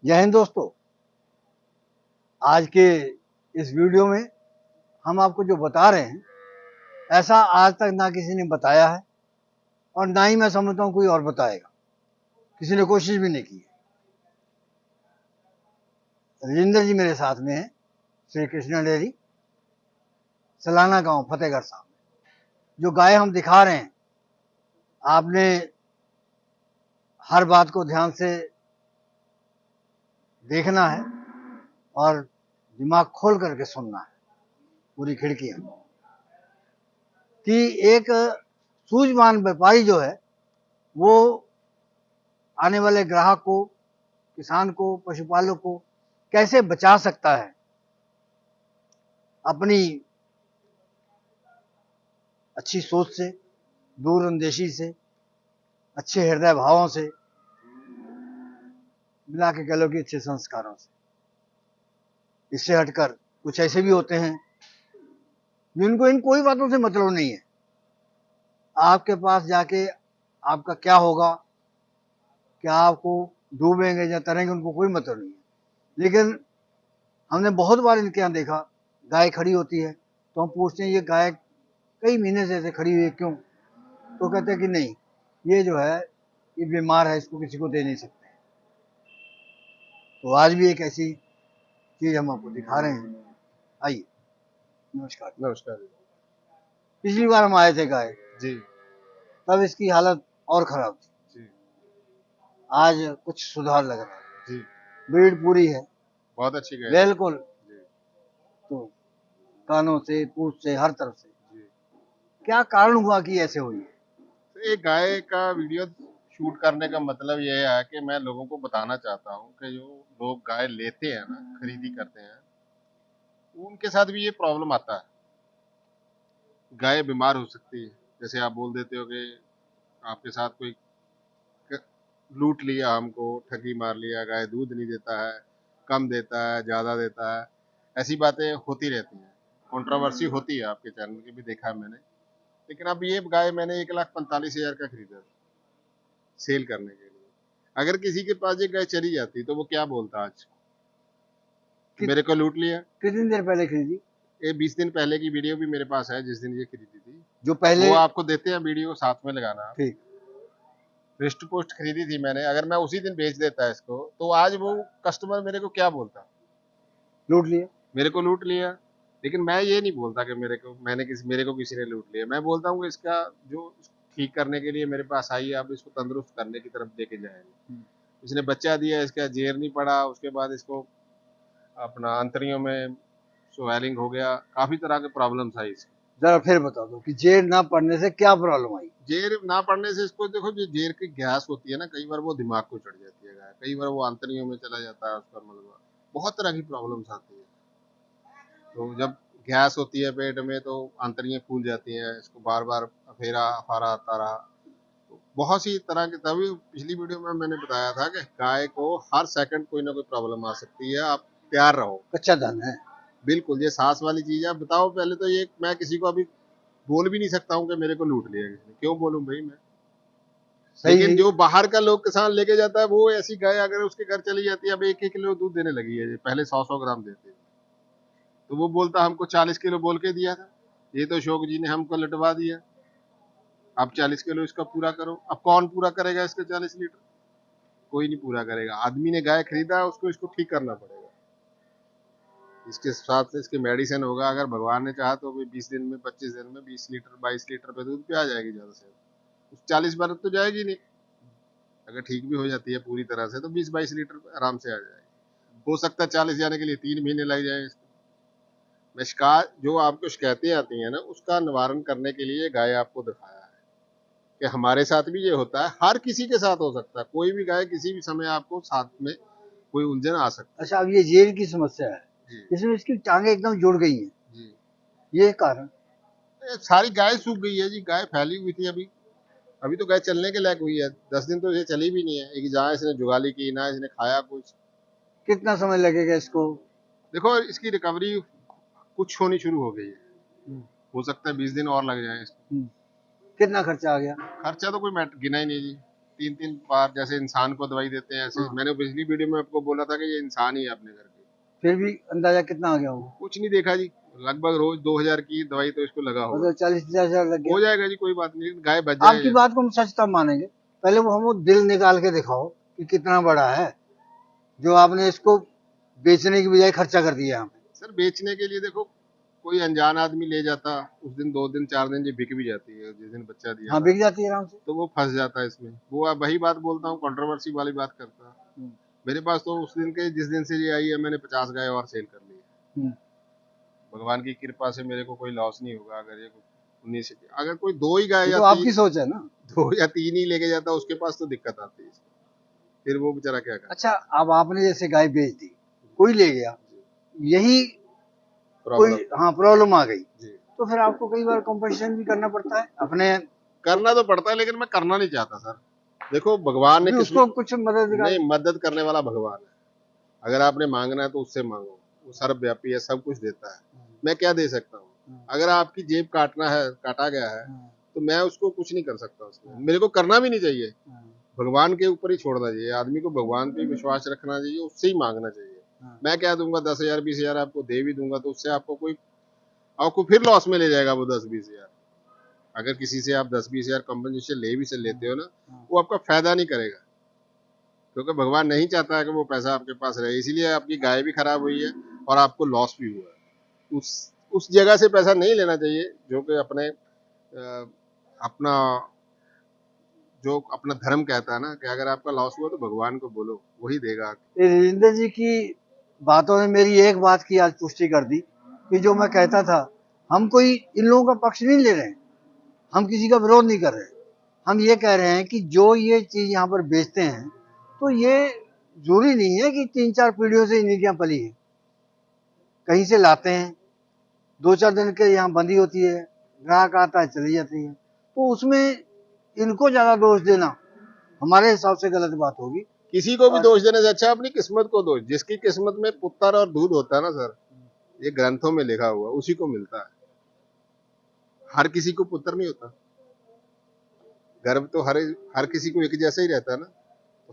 जय हिंद दोस्तों। आज के इस वीडियो में हम आपको जो बता रहे हैं ऐसा आज तक ना किसी ने बताया है और ना ही मैं समझता हूं कोई और बताएगा। किसी ने कोशिश भी नहीं की है। राजेंद्र जी मेरे साथ में है, श्री कृष्णा डेयरी, सलाना गांव, फतेहगढ़ साहब। जो गाय हम दिखा रहे हैं, आपने हर बात को ध्यान से देखना है और दिमाग खोल करके सुनना है, पूरी खिड़कियां। कि एक सूझवान व्यापारी जो है वो आने वाले ग्राहक को, किसान को, पशुपालक को कैसे बचा सकता है अपनी अच्छी सोच से, दूरअंदेशी से, अच्छे हृदय भावों से, मिला के कह लो कि अच्छे संस्कारों से। इससे हटकर कुछ ऐसे भी होते हैं जिनको इन कोई बातों से मतलब नहीं है। आपके पास जाके आपका क्या होगा, क्या आपको डूबेंगे या तरेंगे, उनको कोई मतलब नहीं है। लेकिन हमने बहुत बार इनके यहाँ देखा, गाय खड़ी होती है तो हम पूछते हैं ये गाय कई महीने से ऐसे खड़ी हुई है क्यों? तो कहते हैं कि नहीं, ये जो है ये बीमार है, इसको किसी को दे नहीं सकते। तो आज भी एक ऐसी चीज हम आपको दिखा रहे हैं। आइए। नमस्कार। नमस्कार पिछली बार हम आए थे गाय, जी। तब इसकी हालत और खराब थी। जी आज कुछ सुधार लग रहा है। जी ब्रीड पूरी है, बहुत अच्छी गाय थी। बिल्कुल। जी तो कानों से, पूछ से, हर तरफ से जी। क्या कारण हुआ कि ऐसे हुई है? तो एक गाय का वीडियो शूट करने का मतलब ये है कि मैं लोगों को बताना चाहता हूँ कि जो लोग गाय लेते हैं ना, खरीदी करते हैं, उनके साथ भी ये प्रॉब्लम आता है। गाय बीमार हो सकती है। जैसे आप बोल देते हो कि आपके साथ कोई क- लूट लिया, हमको ठगी मार लिया, गाय दूध नहीं देता है, कम देता है, ज्यादा देता है, ऐसी बातें होती रहती हैं। कंट्रोवर्सी होती है, आपके चैनल के भी देखा है मैंने। लेकिन अब ये गाय मैंने 1,45,000 का खरीदा था सेल करने के लिए। अगर किसी के पास ये गाय चली जाती तो वो क्या बोलता आज कि कि, मेरे को लूट लिया। कितनी देर पहले खरीदी? ये 20 दिन पहले की वीडियो भी मेरे पास है, जिस दिन ये खरीदी थी। जो पहले, वो आपको देते हैं वीडियो, साथ में लगाना। ठीक। रिस्ट पोस्ट खरीदी थी मैंने। अगर मैं उसी दिन बेच देता इसको तो आज वो कस्टमर मेरे को क्या बोलता, लूट लिए। मेरे को लूट लिया। लेकिन मैं ये नहीं बोलता कि मेरे को किसी ने लूट लिया। मैं बोलता हूँ कि इसका जो ठीक करने के लिए मेरे पास आई है, आप इसको तंदुरुस्त करने की तरफ लेके जाएंगे। इसने बच्चा दिया, इसका जेर नहीं पड़ा, उसके बाद इसको अपना अंतरियों में स्वेलिंग हो गया, काफी तरह के प्रॉब्लम्स आई इसकी। जरा फिर बता दो कि जेल ना पड़ने से क्या प्रॉब्लम आई? जेर ना पड़ने से इसको देखो, जो जेर की गैस होती है ना, कई बार वो दिमाग को चढ़ जाती है गाय, कई बार वो अंतरियों में चला जाता है उसका मलबा, बहुत तरह की प्रॉब्लम्स आती है। तो जब गैस होती है पेट में तो आंतड़ियाँ फूल जाती हैं, इसको बार बार अफेरा अफारा आता रहा। तो बहुत सी तरह के, तभी पिछली वीडियो में मैंने बताया था कि गाय को हर सेकंड कोई ना कोई प्रॉब्लम आ सकती है, आप तैयार रहो। कच्चा धन है। बिल्कुल, ये सांस वाली चीज है। बताओ, पहले तो ये मैं किसी को अभी बोल भी नहीं सकता हूँ कि मेरे को लूट लिया किसी ने, क्यों बोलूं भाई मैं। सही लेकिन भी। जो बाहर का लोग किसान लेके जाता है, वो ऐसी गाय अगर उसके घर चली जाती है, अब 1-1 किलो दूध देने लगी है, पहले 100-100 ग्राम देती है, तो वो बोलता हमको 40 किलो बोल के दिया था, ये तो अशोक जी ने हमको लटवा दिया, अब 40 किलो इसका पूरा करो। अब कौन पूरा करेगा इसके 40 लीटर? कोई नहीं पूरा करेगा। आदमी ने गाय खरीदा है, उसको इसको ठीक करना पड़ेगा। इसके साथ इसके मेडिसिन होगा। अगर भगवान ने चाहा तो 20 दिन में, 25 दिन में 20 लीटर 22 लीटर पे दूध पे आ जाएगी ज्यादा से। उस 40 बार तो जाएगी नहीं। अगर ठीक भी हो जाती है पूरी तरह से तो 20-22 लीटर आराम से आ जाएगी। हो सकता है 40 जाने के लिए 3 महीने लग जाए इसको। मैं शिकायत, जो आपको शिकायतें आती हैं ना, उसका निवारण करने के लिए गाय आपको दिखाया है कि हमारे साथ भी ये होता है, हर किसी के साथ हो सकता है। कोई भी गाय किसी भी समय आपको साथ में कोई उलझन आ सकती अच्छा, अब ये जेल की समस्या है, है। जी इसमें इसकी टांगे एकदम जुड़ गई हैं, जी। ये कारण? ये सारी गाय सूख गई है जी, गाय फैली हुई थी। अभी अभी तो गाय चलने के लायक हुई है। 10 दिन तो ये चली भी नहीं है। एक जहाँ इसने जुगाली की ना, इसने खाया कुछ। कितना समय लगेगा इसको? देखो, इसकी रिकवरी कुछ होनी शुरू हो गई है। हम्म, हो सकता है 20 दिन और लग जाए इसको। हम्म। कितना खर्चा आ गया? खर्चा तो कोई गिना ही नहीं जी। 3-3 बार जैसे इंसान को दवाई देते हैं ऐसे। मैंने पिछली वीडियो में आपको बोला था कि ये इंसान ही है अपने घर के। फिर भी अंदाजा कितना आ गया होगा? कुछ नहीं देखा जी, लगभग रोज 2000 की दवाई तो इसको लगा होगा। मतलब 40-50 हजार लग गया। हो जाएगा जी, कोई बात नहीं, गाय बच जाए। आपकी बात को हम सच तब मानेंगे, पहले वो हमको दिल निकाल के दिखाओ कि कितना बड़ा है जो आपने इसको बेचने की बजाय खर्चा कर दिया यहाँ पे। सर बेचने के लिए देखो, कोई अनजान आदमी ले जाता, उस दिन 2 दिन 4 दिन ये बिक भी जाती है, जिस दिन बच्चा दिया हाँ बिक जाती है आराम से। तो वो फंस जाता है इसमें। वो अब वही बात बोलता हूँ, कंट्रोवर्सी वाली बात करता। मेरे पास तो उस दिन के जिस दिन से ये आई है मैंने 50 गाय और सेल कर ली है। भगवान की कृपा से मेरे को कोई लॉस नहीं होगा। अगर ये 19 अगर कोई 2 ही गाय तो आपकी सोच है ना, 2 या 3 ही लेके जाता उसके पास तो दिक्कत आती है, फिर वो बेचारा क्या करे। अच्छा अब आपने जैसे गाय बेच दी, कोई ले गया, यही कोई प्रॉब्लम आ गई, तो फिर आपको कई बार कंपनसेशन भी करना पड़ता है अपने। करना तो पड़ता है लेकिन मैं करना नहीं चाहता सर। देखो भगवान ने उसको कुछ मदद नहीं, मदद करने वाला भगवान है। अगर आपने मांगना है तो उससे मांगो, वो सर्वव्यापी है, सब कुछ देता है। मैं क्या दे सकता हूँ? अगर आपकी जेब काटा गया है तो मैं उसको कुछ नहीं कर सकता उसमें, मेरे को करना भी नहीं चाहिए। भगवान के ऊपर ही छोड़ना चाहिए, आदमी को भगवान पे विश्वास रखना चाहिए, उससे ही मांगना चाहिए। मैं क्या दूंगा, 10,000 20,000 आपको दे भी दूंगा तो उससे आपको फिर लॉस में ले जाएगा वो 10-20,000। अगर किसी से आप 10-20,000 कंपनसेशन लेते हो ना, वो आपका फायदा नहीं करेगा, क्योंकि भगवान नहीं चाहता है कि वो पैसा आपके पास रहे। इसीलिए आपकी गाय भी खराब हुई है और आपको लॉस भी हुआ है। उस जगह से पैसा नहीं लेना चाहिए जो कि अपना धर्म कहता है ना कि अगर आपका लॉस हुआ तो भगवान को बोलो, वही देगा। राजेंद्र जी की बातों ने मेरी एक बात की आज पुष्टि कर दी कि जो मैं कहता था, हम कोई इन लोगों का पक्ष नहीं ले रहे हैं, हम किसी का विरोध नहीं कर रहे, हम ये कह रहे हैं कि जो ये चीज यहाँ पर बेचते हैं तो ये जरूरी नहीं है कि 3-4 पीढ़ियों से इनकी पली है, कहीं से लाते हैं, 2-4 दिन के यहाँ बंदी होती है, ग्राहक आता है चली जाती है, तो उसमें इनको ज्यादा दोष देना हमारे हिसाब से गलत बात होगी। किसी को भी दोष देने से अच्छा अपनी किस्मत को दोष। जिसकी किस्मत में पुत्र और दूध होता है ना सर, ये ग्रंथों में लिखा हुआ, उसी को मिलता है। हर किसी को पुत्र नहीं होता। गर्भ तो हर किसी को एक जैसा ही रहता है ना।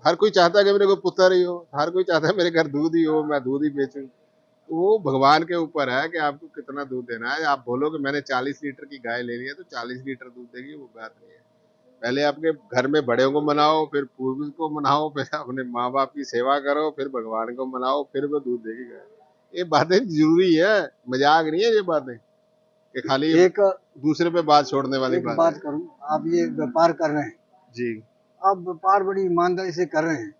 हर कोई चाहता है कि मेरे को पुत्र ही हो, हर कोई चाहता है मेरे घर दूध ही हो, मैं दूध ही बेचूं। तो वो भगवान के ऊपर है कि आपको कितना दूध देना है। आप बोलो कि मैंने 40 लीटर की गाय लेनी है तो 40 लीटर दूध देगी, वो बात नहीं है। पहले आपके घर में बड़े को मनाओ, फिर पूर्वज को मनाओ, फिर अपने माँ बाप की सेवा करो, फिर भगवान को मनाओ, फिर वो दूध देगी गाय। ये बातें जरूरी है, मजाक नहीं है ये बातें कि खाली एक दूसरे पे बात छोड़ने वाली बात करूं। आप ये व्यापार कर रहे हैं जी, आप व्यापार बड़ी ईमानदारी से कर रहे हैं,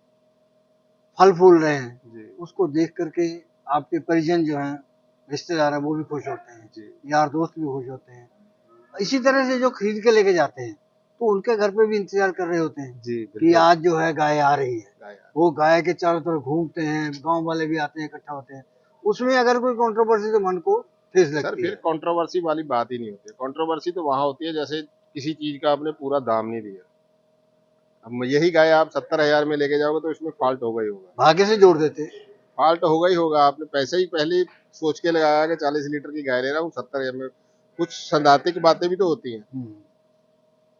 फल फूल रहे हैं जी। उसको देख करके आपके परिजन जो हैं, रिश्तेदार हैं, वो भी खुश होते हैं जी, यार दोस्त भी खुश होते हैं। इसी तरह से जो खरीद के लेके जाते हैं तो उनके घर पे भी इंतजार कर रहे होते हैं जी, कि आज जो है गाय आ रही है। वो गाय के चारों तरफ घूमते हैं, गांव वाले भी आते हैं, इकट्ठा होते हैं। उसमें अगर कोई कंट्रोवर्सी तो मन को ठेस लगती है। फिर कंट्रोवर्सी वाली बात ही नहीं होती। कंट्रोवर्सी तो वहां होती है जैसे किसी चीज का आपने पूरा दाम नहीं दिया। अब यही गाय आप 70,000 में लेके जाओगे तो इसमें फॉल्ट होगा ही होगा, भाग्य से जोड़ देते, फॉल्ट होगा ही होगा। आपने पैसे ही पहले सोच के लगाया कि 40 लीटर की गाय ले रहा हूँ 70,000 में। कुछ सैद्धांतिक बातें भी तो होती हैं।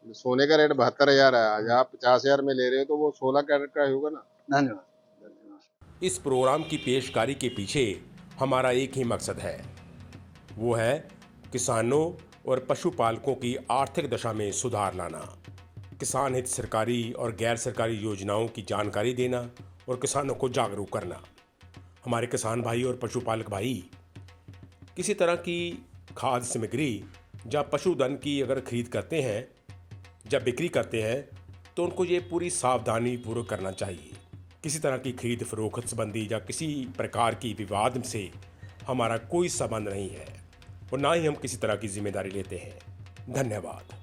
सोने का रेट 72,000 है, आज आप 50,000 में ले रहे हो तो वो 16 कैरेट का ही होगा ना। धन्यवाद। इस प्रोग्राम की पेशकारी के पीछे हमारा एक ही मकसद है, वो है किसानों और पशुपालकों की आर्थिक दशा में सुधार लाना, किसान हित सरकारी और गैर सरकारी योजनाओं की जानकारी देना और किसानों को जागरूक करना। हमारे किसान भाई और पशुपालक भाई किसी तरह की खाद्य सामग्री या पशुधन की अगर खरीद करते हैं, जब बिक्री करते हैं तो उनको ये पूरी सावधानी पूर्वक करना चाहिए। किसी तरह की खरीद फरोख्त संबंधी या किसी प्रकार की विवाद से हमारा कोई संबंध नहीं है और ना ही हम किसी तरह की जिम्मेदारी लेते हैं। धन्यवाद।